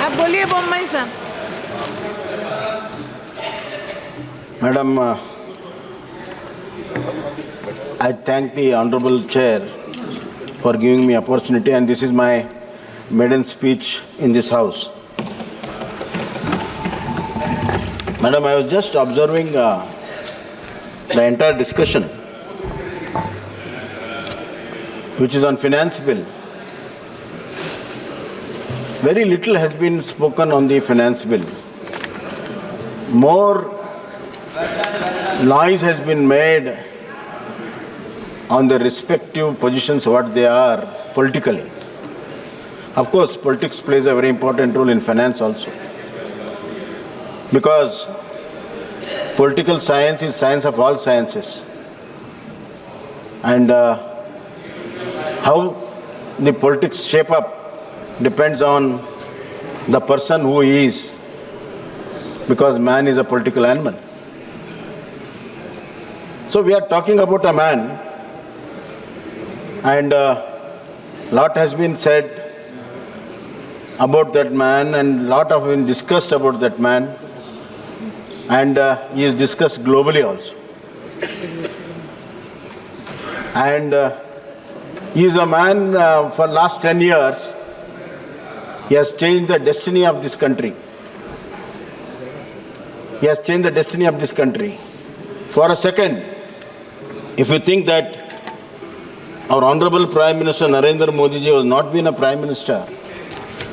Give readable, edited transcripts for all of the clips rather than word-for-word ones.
आप बोलिए बोम्मई साहब। Madam, I thank the Honorable Chair for giving me opportunity, and this is my maiden speech in this House. Madam, I was just observing the entire discussion, which is on finance bill. Very little has been spoken on the finance bill. More noise has been made on the respective positions, what they are politically. Of course, politics plays a very important role in finance also, because political science is science of all sciences, and how the politics shape up depends on the person who he is, because man is a political animal. So we are talking about a man, and lot has been said about that man, and lot have been discussed about that man, and he is discussed globally also. And he is a man for last 10 years, he has changed the destiny of this country. He has changed the destiny of this country. For a second, if you think that our Honorable Prime Minister Narendra Modi ji was not been a Prime Minister,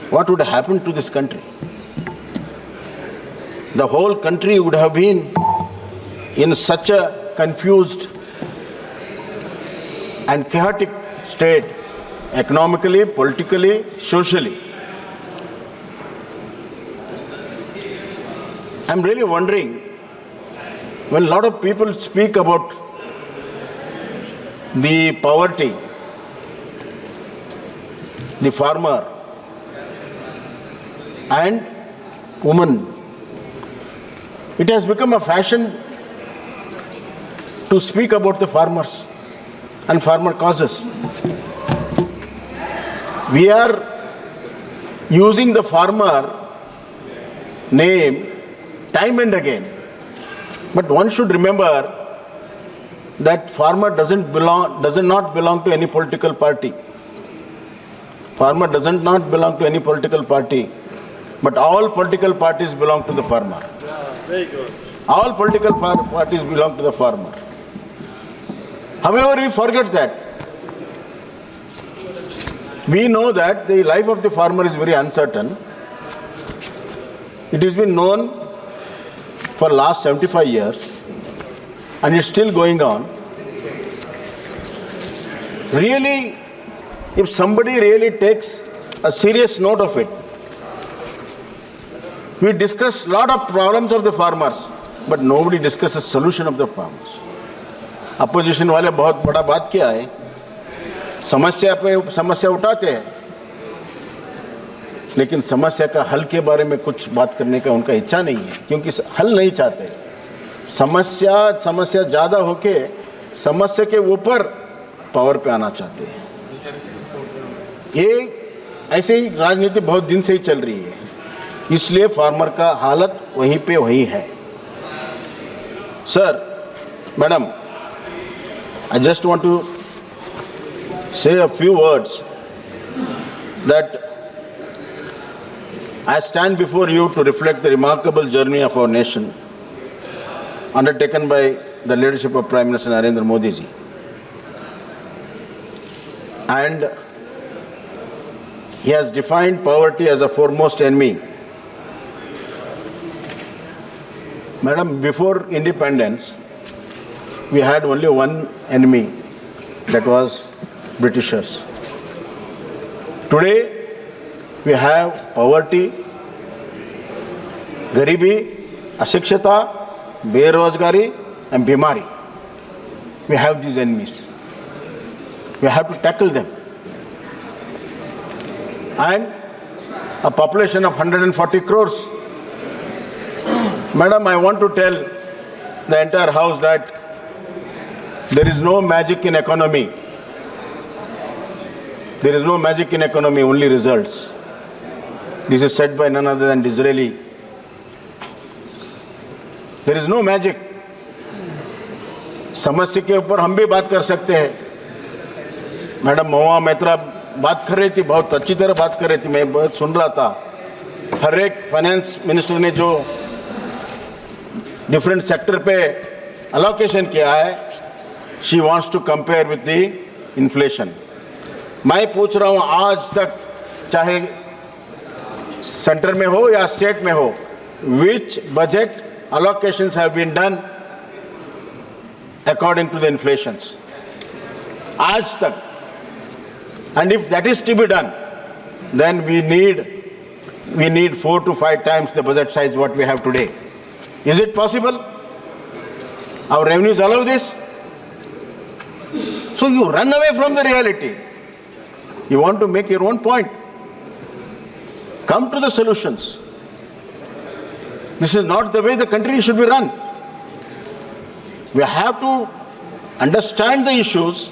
what would have happened to this country? The whole country would have been in such a confused and chaotic state, economically, politically, socially. I'm really wondering, when a lot of people speak about the poverty, the farmer and woman, it has become a fashion to speak about the farmers and farmer causes. We are using the farmer name time and again, but one should remember that farmer does not belong to any political party. Farmer does not belong to any political party, but all political parties belong to the farmer. Very good. All political parties belong to the farmer. However, we forget that. We know that the life of the farmer is very uncertain. It has been known for last 75 years, and it's still going on. Really, if somebody really takes a serious note of it, we discuss a lot of problems of the farmers, but nobody discusses solution of the farmers. Opposition वाले बहुत बड़ा बात किया है, समस्या पे समस्या उठाते हैं, लेकिन समस्या का हल के बारे में कुछ बात करने का उनका इच्छा नहीं है, क्योंकि हल नहीं चाहते। समस्या ज़्यादा होके समस्या के ऊपर पावर पे आना चाहते हैं। ये ऐसे ही राजनीति बहुत दिन से ही चल रही है, इसलिए फार्मर का हालत वहीं पे वही है। Sir, madam, I just want to say a few words that I stand before you to reflect the remarkable journey of our nation undertaken by the leadership of Prime Minister Narendra Modi ji. And he has defined poverty as a foremost enemy. Madam, before independence, we had only one enemy, that was Britishers. Today, we have poverty, garibi, ashikshata, berozgari, and bimari. We have these enemies. We have to tackle them. And a population of 140 crores. Madam, I want to tell the entire house that there is no magic in economy. There is no magic in economy, only results. This is said by none other than Disraeli. There is no magic. समस्या के ऊपर हम भी बात कर सकते हैं. Madam महुआ मैत्रा बात कर रही थी, बहुत अच्छी तरह बात कर रही थी, मैं बहुत सुन रहा था. हर एक फाइनेंस मिनिस्टर ने जो डिफरेंट सेक्टर पे अलोकेशन किया है, she wants to compare with the inflation. मैं पूछ रहा हूँ, आज तक चाहे सेंटर में हो या स्टेट में हो, विच budget allocations have been done according to the inflations? आज तक. And if that is to be done, then we need 4 to 5 times the budget size what we have today. Is it possible? Our revenues allow this? So you run away from the reality. You want to make your own point. Come to the solutions. This is not the way the country should be run. We have to understand the issues,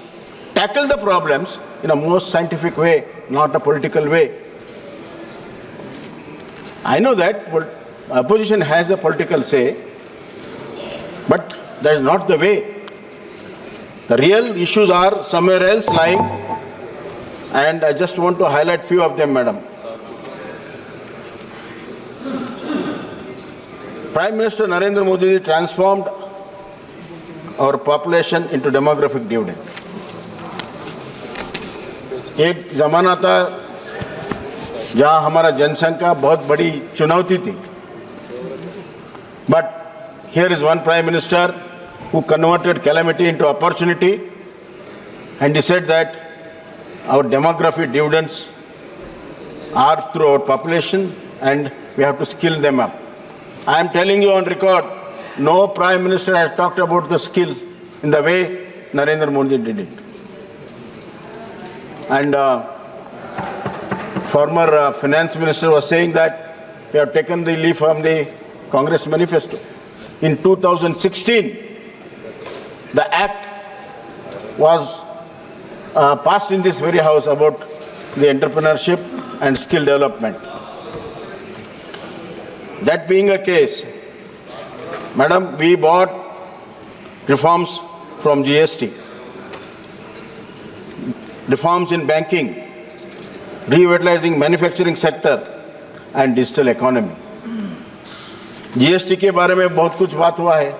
tackle the problems in a most scientific way, not a political way. I know that opposition has a political say, but that is not the way. The real issues are somewhere else lying, and I just want to highlight few of them, madam. Prime Minister Narendra Modi transformed our population into demographic dividend. एक जमाना था जहां हमारा जनसंख्या बहुत बड़ी चुनौती थी. But here is one Prime Minister who converted calamity into opportunity, and he said that our demographic dividends are through our population and we have to skill them up. I am telling you on record, no Prime Minister has talked about the skill in the way Narendra Modi did it. And former Finance Minister was saying that we have taken the leaf from the Congress manifesto. In 2016, the act was passed in this very house about the entrepreneurship and skill development. That being a case, madam, we bought reforms from GST, reforms in banking, revitalizing manufacturing sector and digital economy. GST के बारे में बहुत कुछ बात हुआ है.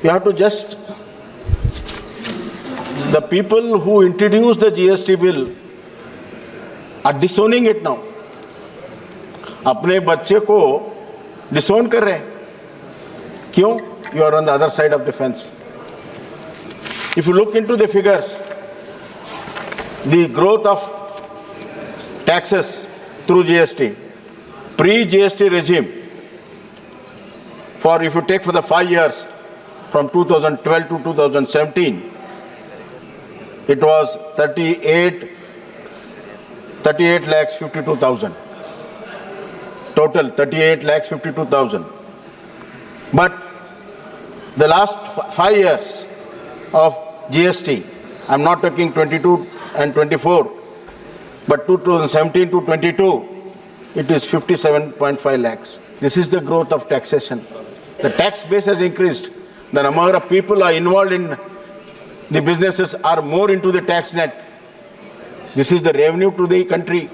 You have to just, the people who introduced the GST bill are disowning it now. अपने बच्चे को डिसोन कर रहे हैं. क्यों? You are on the other side of the fence. If you look into the figures, the growth of taxes through GST, pre-GST regime, for if you take for the 5 years from 2012 to 2017, it was 38 lakhs 52,000. Total 38 lakhs 52,000. But the last 5 years of GST, I'm not talking 22 and 24, but 2017 to 22, it is 57.5 lakhs. This is the growth of taxation. The tax base has increased. The number of people are involved in the businesses are more into the tax net. This is the revenue to the country.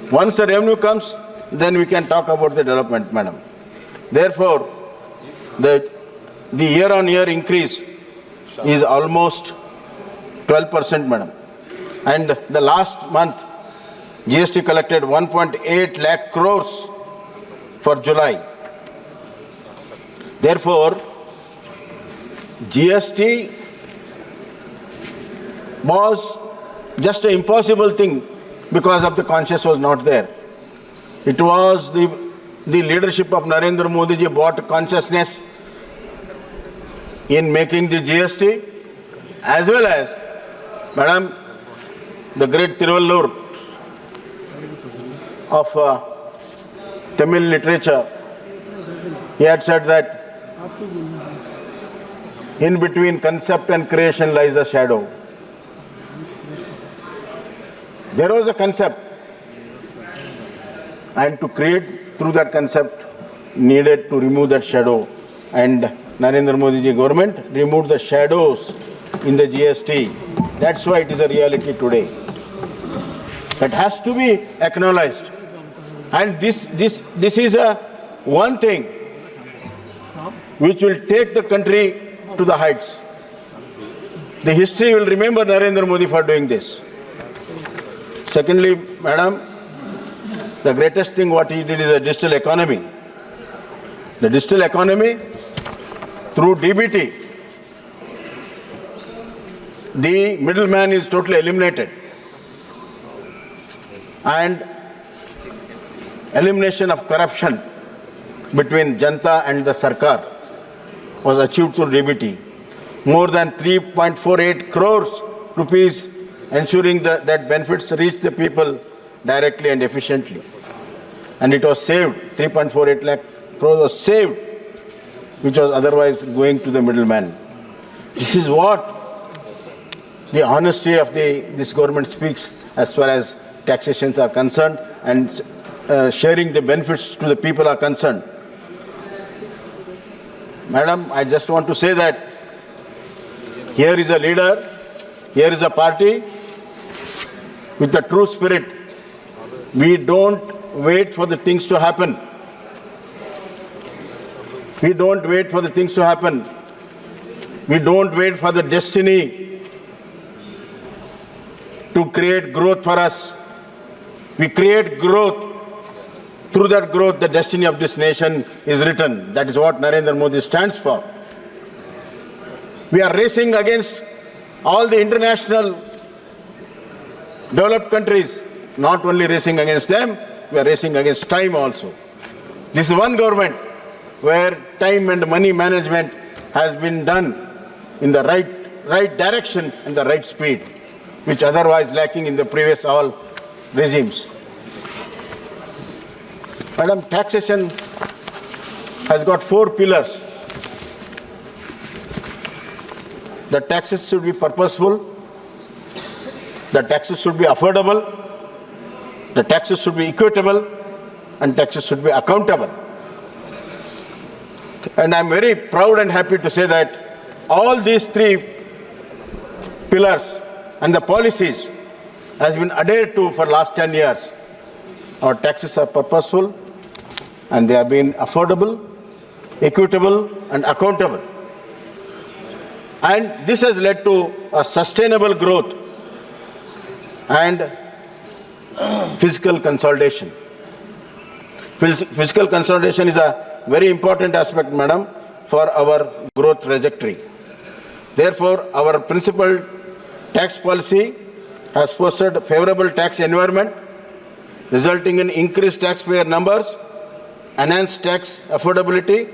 Once the revenue comes, then we can talk about the development, madam. Therefore, the year-on-year increase is almost 12%, madam. And the last month, GST collected 1.8 lakh crores for July. Therefore, GST was just an impossible thing because of the conscience was not there. It was the leadership of Narendra Modi ji brought consciousness in making the GST, as well as, madam, the great Tiruvallur of Tamil literature, he had said that in between concept and creation lies a shadow. There was a concept, and to create through that concept needed to remove that shadow. And Narendra Modi ji government removed the shadows in the GST. That's why it is a reality today. That has to be acknowledged. And this is a one thing which will take the country to the heights. The history will remember Narendra Modi for doing this. Secondly, madam, the greatest thing what he did is the digital economy. The digital economy, through DBT, the middleman is totally eliminated. And elimination of corruption between Janta and the Sarkar was achieved through DBT. More than 3.48 crores rupees ensuring that benefits reach the people directly and efficiently. And it was saved, 3.48 lakh crores was saved, which was otherwise going to the middleman. This is what the honesty of this government speaks as far as taxations are concerned and sharing the benefits to the people are concerned. Madam, I just want to say that here is a leader, here is a party with the true spirit. We don't wait for the things to happen. We don't wait for the things to happen. We don't wait for the destiny to create growth for us. We create growth. Through that growth, the destiny of this nation is written. That is what Narendra Modi stands for. We are racing against all the international developed countries. Not only racing against them, we are racing against time also. This is one government where time and money management has been done in the right direction and the right speed, which otherwise lacking in the previous all regimes. Madam, taxation has got 4 pillars. The taxes should be purposeful, the taxes should be affordable, the taxes should be equitable, and taxes should be accountable. And I'm very proud and happy to say that all these 3 pillars and the policies has been adhered to for last 10 years. Our taxes are purposeful and they are being affordable, equitable and accountable. And this has led to a sustainable growth and fiscal consolidation. Fiscal consolidation is a very important aspect, madam, for our growth trajectory. Therefore, our principal tax policy has fostered a favorable tax environment, resulting in increased taxpayer numbers, enhanced tax affordability.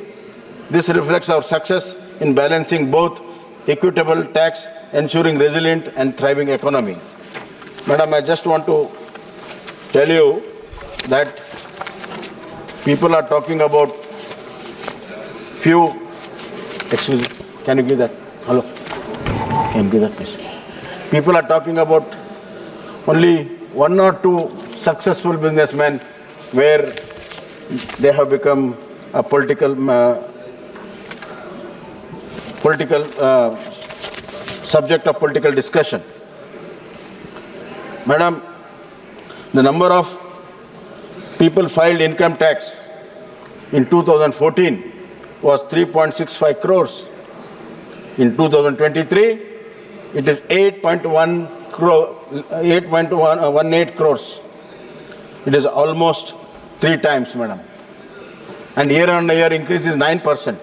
This reflects our success in balancing both equitable tax, ensuring resilient and thriving economy. Madam, I just want to tell you that people are talking about few, excuse me, can you give that? Hello? Can you give that, please? People are talking about only 1 or 2 successful businessmen where they have become a political subject of political discussion. Madam, the number of people filed income tax in 2014 was 3.65 crores. In 2023, it is 8.18 crores. It is almost 3 times, madam. And year on year increase is 9%.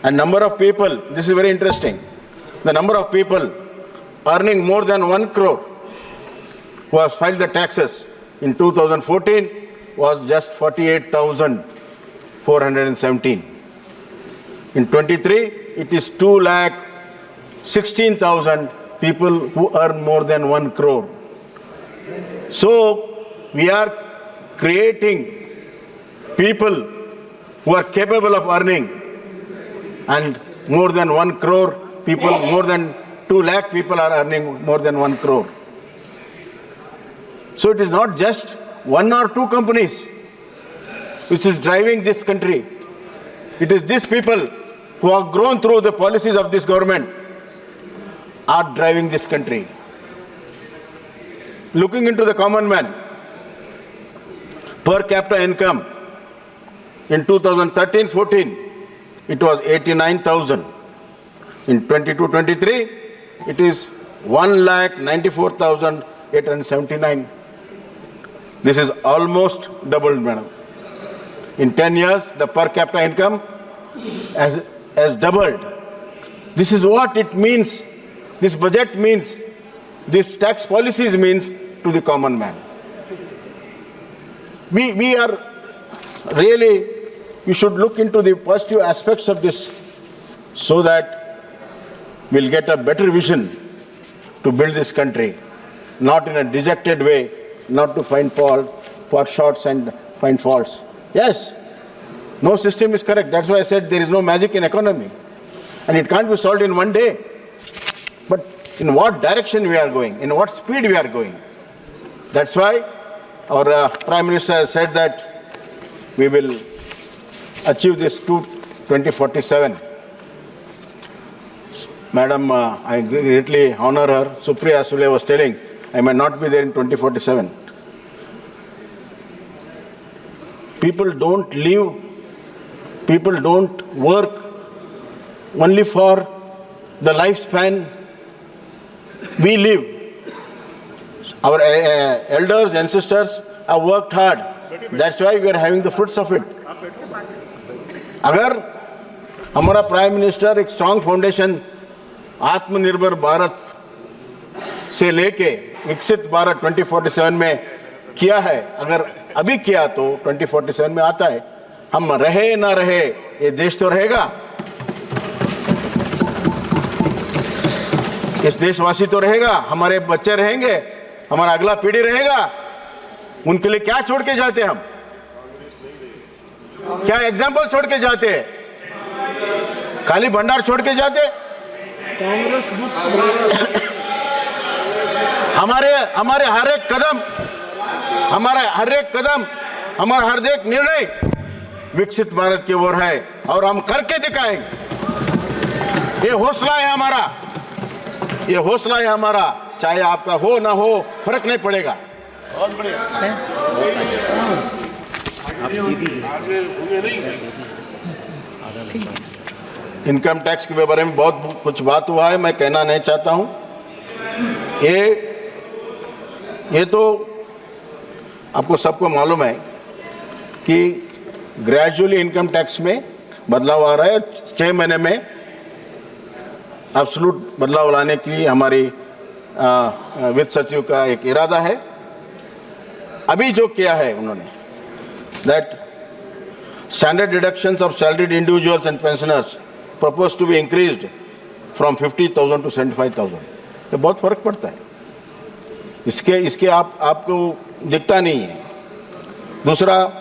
And number of people, this is very interesting, the number of people earning more than 1 crore who have filed the taxes in 2014 was just 48,417. In 23, it is 2,16,000 people who earn more than 1 crore. So we are creating people who are capable of earning, and more than 1 crore people, more than 2 lakh people are earning more than 1 crore. So it is not just one or two companies which is driving this country. It is these people who have grown through the policies of this government are driving this country. Looking into the common man, per capita income in 2013-14, it was 89,000. In 22-23, it is 1,94,879. This is almost doubled, madam. In 10 years, the per capita income has doubled. This is what it means. This budget means, this tax policies means to the common man. We are really, we should look into the positive aspects of this so that we'll get a better vision to build this country, not in a dejected way, not to find fault, shots and find faults. Yes, no system is correct. That's why I said there is no magic in economy. And it can't be solved in one day. But in what direction we are going, in what speed we are going. That's why our Prime Minister has said that we will achieve this to 2047. Madam, I greatly honor her. Supriya Sule was telling, I may not be there in 2047. People don't live, people don't work only for the lifespan we live. Our elders, ancestors have worked hard. That's why we are having the fruits of it. अगर हमारा prime minister एक strong foundation आत्मनिर्भर भारत से लेके विकसित भारत 2047 में किया है, अगर अभी किया तो 2047 में आता है, हम रहे ना रहे ये देश तो रहेगा, इस देशवासी तो रहेगा, हमारे बच्चे रहेंगे, हमारा अगला पीढ़ी रहेगा, उनके लिए क्या छोड़ के जाते हम, क्या एग्जाम्पल छोड़ के जाते, खाली भंडार छोड़ के जाते, हमारे हर एक कदम, हमारा हर एक निर्णय विकसित भारत की ओर है और हम करके दिखाएंगे। ये हौसला है हमारा, ये हौसला है हमारा, चाहे आपका हो ना हो फर्क नहीं पड़ेगा। बहुत बढ़िया। इनकम टैक्स के बारे में बहुत कुछ बात हुआ है, मैं कहना नहीं चाहता हूं। ये तो आपको सबको मालूम है कि ग्रेजुअली इनकम टैक्स में बदलाव आ रहा है। 6 महीने में एब्सोल्यूट बदलाव लाने की हमारी वित्त सचिव का एक इरादा है। अभी जो किया है उन्होंने, that standard deductions of salaried individuals and pensioners propose to be increased from 50,000 to 75,000। तो बहुत फर्क पड़ता है, इसके आपको दिखता नहीं है। दूसरा,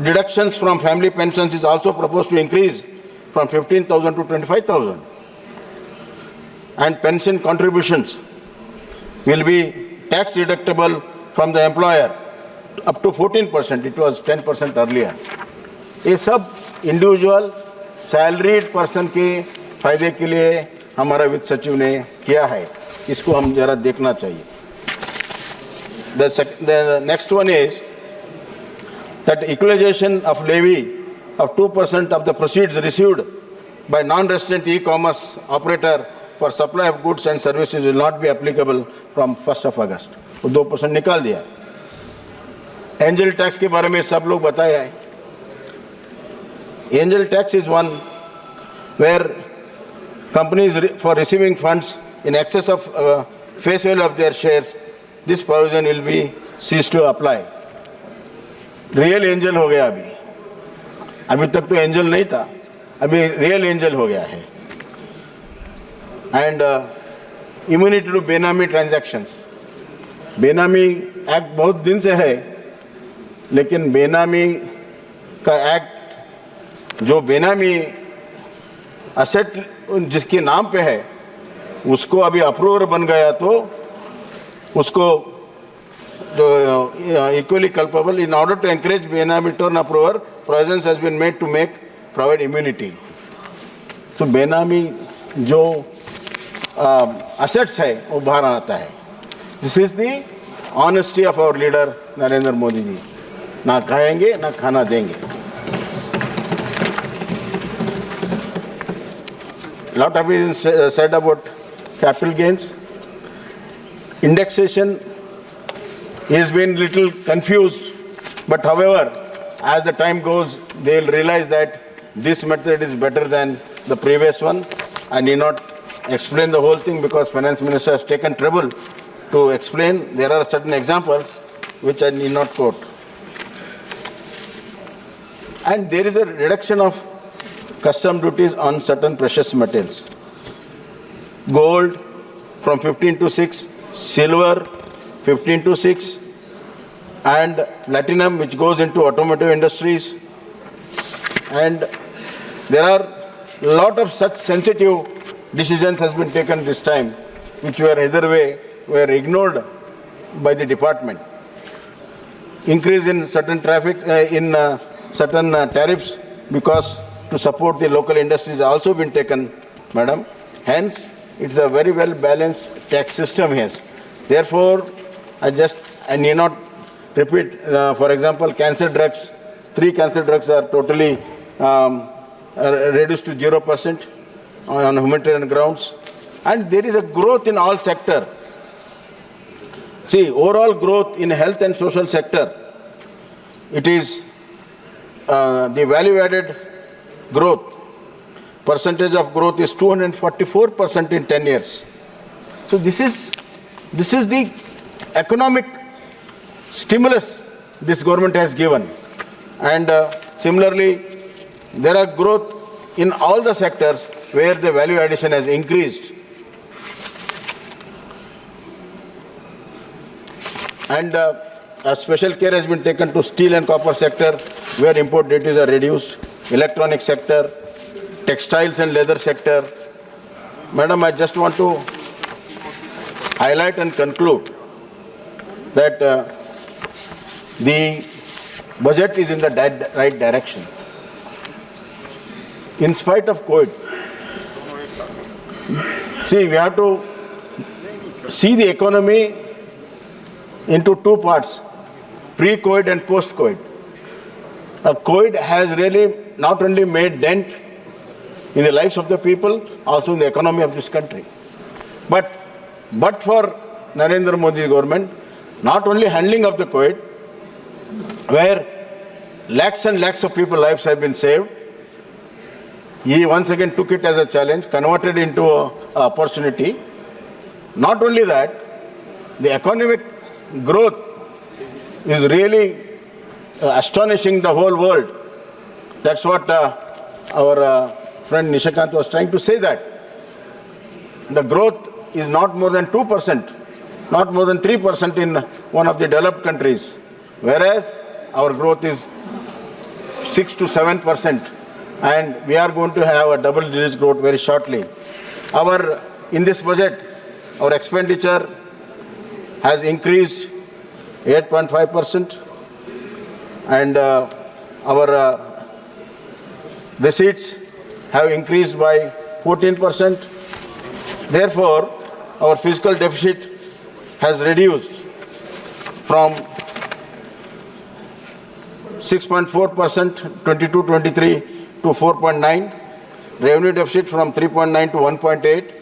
deductions from family pensions is also propose to increase from 15,000 to 25,000, and pension contributions will be tax deductible from the employer up to 14%. It was 10% earlier. ये सब इंडिविजुअल सैलरीड पर्सन के फायदे के लिए हमारा वित्त सचिव ने किया है, इसको हम जरा देखना चाहिए। The next one is that equalization of levy of 2% of the proceeds received by non-resident e-commerce operator for supply of goods and services will not be applicable from 1st of August. वो 2% निकाल दिया। Angel tax के बारे में सब लोग बताया है। Angel tax is one where companies for receiving funds in excess of face value of their shares, this provision will be ceased to apply. Real angel हो गया अभी तक तो एंजल नहीं था, अभी रियल एंजल हो गया है। एंड इम्यूनिटी टू बेनामी ट्रांजैक्शंस, बेनामी एक्ट बहुत दिन से है, लेकिन बेनामी का एक्ट, जो बेनामी असेट जिसके नाम पे है उसको अभी अप्रूवर बन गया तो उसको equally culpable. In order to encourage Benami turnover, provisions has been made to provide immunity. So Benami जो assets है वो बाहर आता है. This is the honesty of our leader Narendra Modi ji. ना खाएंगे ना खाना देंगे. Lot have been said about capital gains. Indexation has been little confused, but however, as the time goes, they will realize that this method is better than the previous one. I need not explain the whole thing because Finance Minister has taken trouble to explain. There are certain examples which I need not quote. And there is a reduction of custom duties on certain precious metals. Gold from 15 to 6, silver 15 to 6, and platinum which goes into automotive industries. And there are a lot of such sensitive decisions has been taken this time, which were either way were ignored by the department. Increase in certain traffic, certain tariffs because to support the local industries also been taken, madam. Hence, it's a very well balanced tax system here. Therefore, I need not repeat. For example, cancer drugs, 3 cancer drugs are totally reduced to 0% on humanitarian grounds, and there is a growth in all sectors. See, overall growth in health and social sector, it is the value-added growth. Percentage of growth is 244% in 10 years. So this is the economic stimulus this government has given. And similarly, there are growth in all the sectors where the value addition has increased. And a special care has been taken to steel and copper sector where import duties are reduced, electronic sector, textiles and leather sector. Madam, I just want to highlight and conclude that the budget is in the right direction. In spite of COVID, see, we have to see the economy into 2 parts, pre-COVID and post-COVID. COVID has really not only made dent in the lives of the people, also in the economy of this country. But for Narendra Modi government, not only handling of the COVID, where lakhs and lakhs of people's lives have been saved, he once again took it as a challenge, converted into an opportunity. Not only that, the economic growth is really astonishing the whole world. That's what our friend Nishikant was trying to say, that the growth is not more than 2%, not more than 3% in one of the developed countries, whereas our growth is 6 to 7%, and we are going to have a double-digit growth very shortly. In this budget, our expenditure has increased 8.5%, and our receipts have increased by 14%. Therefore, our fiscal deficit has reduced from 6.4% 22-23 to 4.9, revenue deficit from 3.9 to 1.8,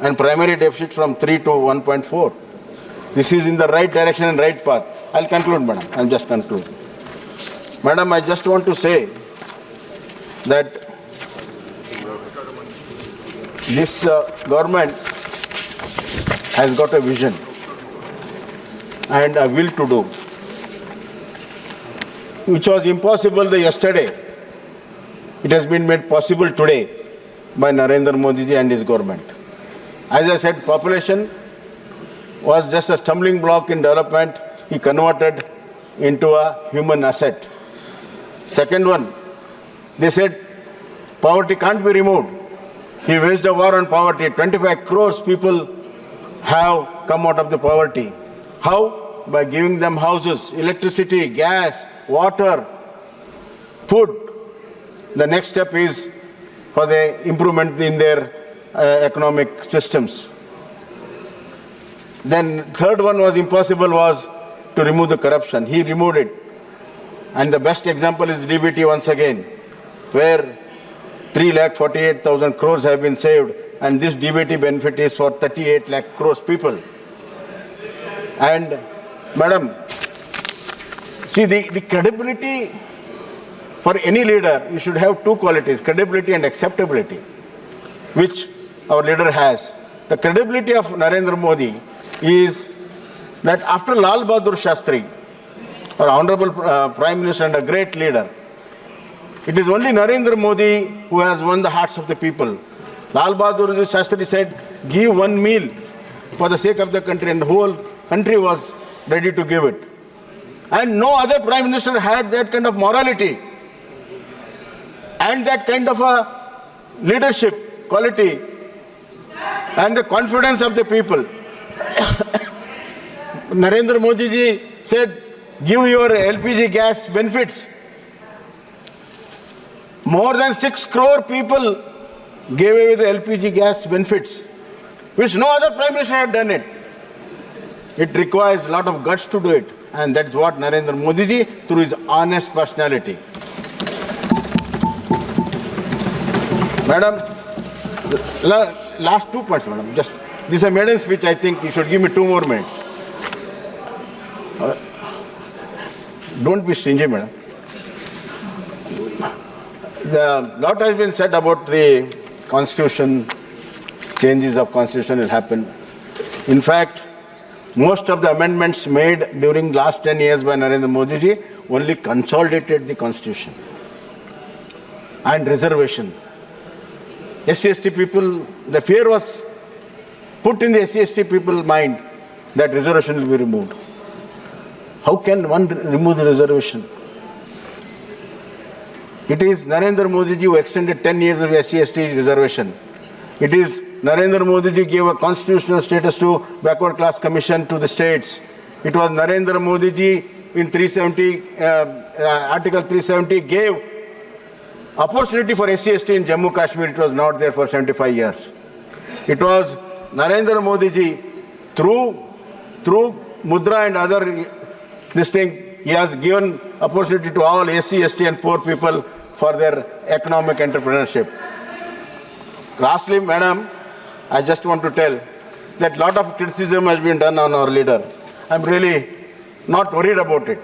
and primary deficit from 3 to 1.4. This is in the right direction and right path. I'll conclude, madam. I'll just conclude. Madam, I just want to say that this government has got a vision and a will to do, which was impossible yesterday. It has been made possible today by Narendra Modi ji and his government. As I said, population was just a stumbling block in development. He converted into a human asset. Second one, they said poverty can't be removed. He waged a war on poverty. 25 crores people have come out of the poverty. How? By giving them houses, electricity, gas, water, food. The next step is for the improvement in their economic systems. Then third one was impossible was to remove the corruption. He removed it. And the best example is DBT once again, where 3,48,000 crores have been saved, and this DBT benefit is for 38 lakh crores people. And madam, see the credibility for any leader, you should have two qualities, credibility and acceptability, which our leader has. The credibility of Narendra Modi is that after Lal Bahadur Shastri, our honorable Prime Minister and a great leader, it is only Narendra Modi who has won the hearts of the people. Lal Bahadur Shastri said, give one meal for the sake of the country, and the whole country was ready to give it. And no other Prime Minister had that kind of morality and that kind of a leadership quality and the confidence of the people. Narendra Modi ji said, give your LPG gas benefits. More than 6 crore people gave away the LPG gas benefits, which no other Prime Minister had done it. It requires a lot of guts to do it, and that's what Narendra Modi ji, through his honest personality. Madam, last 2 points, madam. Just this is a maiden speech. I think you should give me 2 more minutes. Don't be stingy, madam. The lot has been said about the constitution, changes of constitution will happen. In fact, most of the amendments made during last 10 years by Narendra Modi ji only consolidated the constitution. And reservation. SC/ST people, the fear was put in the SC/ST people's mind that reservation will be removed. How can one remove the reservation? It is Narendra Modi ji who extended 10 years of SC/ST reservation. It is Narendra Modi ji gave a constitutional status to backward class commission to the states. It was Narendra Modi ji in Article 370 gave opportunity for SC/ST in Jammu Kashmir. It was not there for 75 years. It was Narendra Modi ji through Mudra and other this thing, he has given opportunity to all SC/ST and poor people for their economic entrepreneurship. Lastly, madam, I just want to tell that a lot of criticism has been done on our leader. I'm really not worried about it.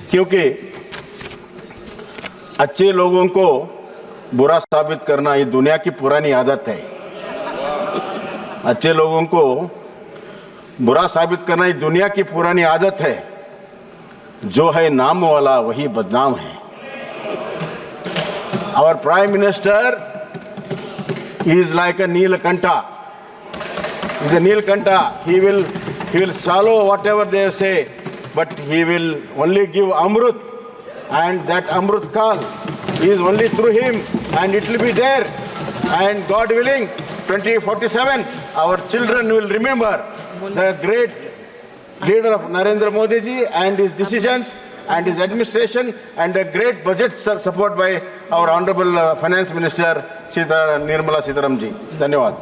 क्योंकि अच्छे लोगों को बुरा साबित करना ये दुनिया की पुरानी आदत है. अच्छे लोगों को बुरा साबित करना ये दुनिया की पुरानी आदत है. जो है नाम वाला वही बदनाम है. Our Prime Minister is like a Neelakanta. He's a Neelakanta. He will swallow whatever they say, but he will only give Amrut, and that Amrut Kal is only through him, and it will be there. And God willing, 2047, our children will remember the great leader of Narendra Modi ji and his decisions and his administration and the great budget support by our Honorable Finance Minister Nirmala Sitharaman ji. Dhanyawad.